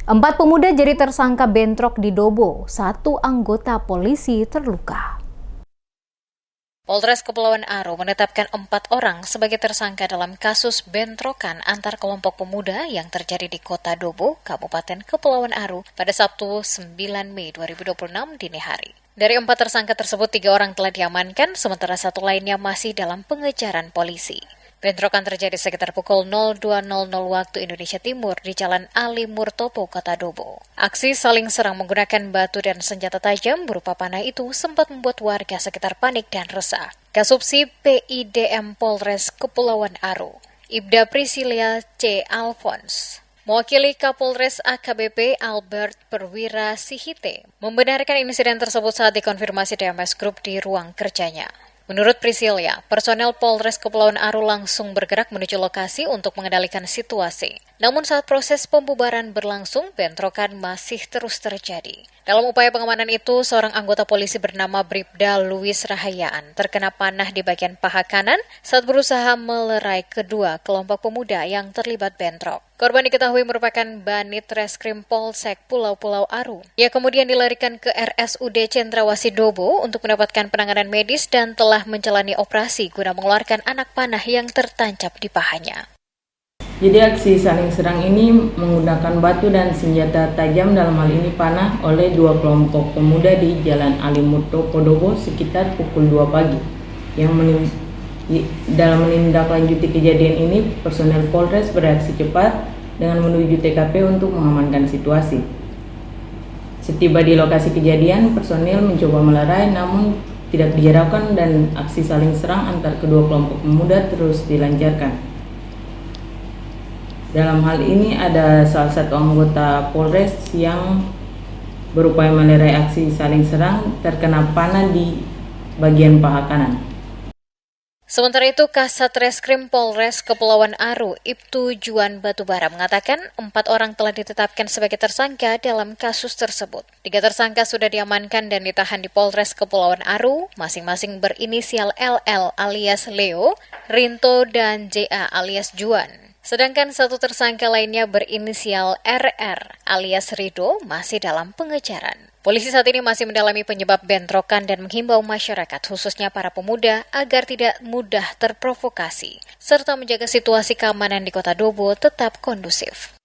Empat pemuda jadi tersangka bentrok di Dobo, satu anggota polisi terluka. Polres Kepulauan Aro menetapkan 4 orang sebagai tersangka dalam kasus bentrokan antar kelompok pemuda yang terjadi di Kota Dobo, Kabupaten Kepulauan Aro pada Sabtu 9 Mei 2026 dini hari. Dari 4 tersangka tersebut, 3 orang telah diamankan, sementara 1 lainnya masih dalam pengejaran polisi. Bentrokan terjadi sekitar pukul 02.00 waktu Indonesia Timur di Jalan Ali Murtopo, Kota Dobo. Aksi saling serang menggunakan batu dan senjata tajam berupa panah itu sempat membuat warga sekitar panik dan resah. Kasubsi PIDM Polres Kepulauan Aro, Ibda Priscilia C. Alphonse, mewakili Kapolres AKBP Albert Perwira Sihite, membenarkan insiden tersebut saat dikonfirmasi DMS Group di ruang kerjanya. Menurut Priscilia, personel Polres Kepulauan Aro langsung bergerak menuju lokasi untuk mengendalikan situasi. Namun saat proses pembubaran berlangsung, bentrokan masih terus terjadi. Dalam upaya pengamanan itu, seorang anggota polisi bernama Bribda Luis Rahayaan terkena panah di bagian paha kanan saat berusaha melerai kedua kelompok pemuda yang terlibat bentrok. Korban diketahui merupakan Banit Reskrim Polsek Pulau-Pulau Aro. Ia kemudian dilarikan ke RSUD Cendrawasih Dobo untuk mendapatkan penanganan medis dan telah menjalani operasi guna mengeluarkan anak panah yang tertancap di pahanya. Jadi aksi saling serang ini menggunakan batu dan senjata tajam, dalam hal ini panah, oleh 2 kelompok pemuda di Jalan Ali Murtopo Dobo sekitar pukul 2 pagi. Dalam menindaklanjuti kejadian ini, personel Polres bereaksi cepat dengan menuju TKP untuk mengamankan situasi. Setiba di lokasi kejadian, personel mencoba melerai namun tidak diharapkan dan aksi saling serang antar kedua kelompok pemuda terus dilancarkan. Dalam hal ini ada salah satu anggota Polres yang berupaya melerai aksi saling serang terkena panah di bagian paha kanan. Sementara itu, Kasat Reskrim Polres Kepulauan Aro, Ibtu Juan Batubara, mengatakan 4 orang telah ditetapkan sebagai tersangka dalam kasus tersebut. 3 tersangka sudah diamankan dan ditahan di Polres Kepulauan Aro, masing-masing berinisial LL alias Leo, Rinto, dan JA alias Juan. Sedangkan 1 tersangka lainnya berinisial RR alias Rido masih dalam pengejaran. Polisi saat ini masih mendalami penyebab bentrokan dan menghimbau masyarakat, khususnya para pemuda, agar tidak mudah terprovokasi, serta menjaga situasi keamanan di Kota Dobo tetap kondusif.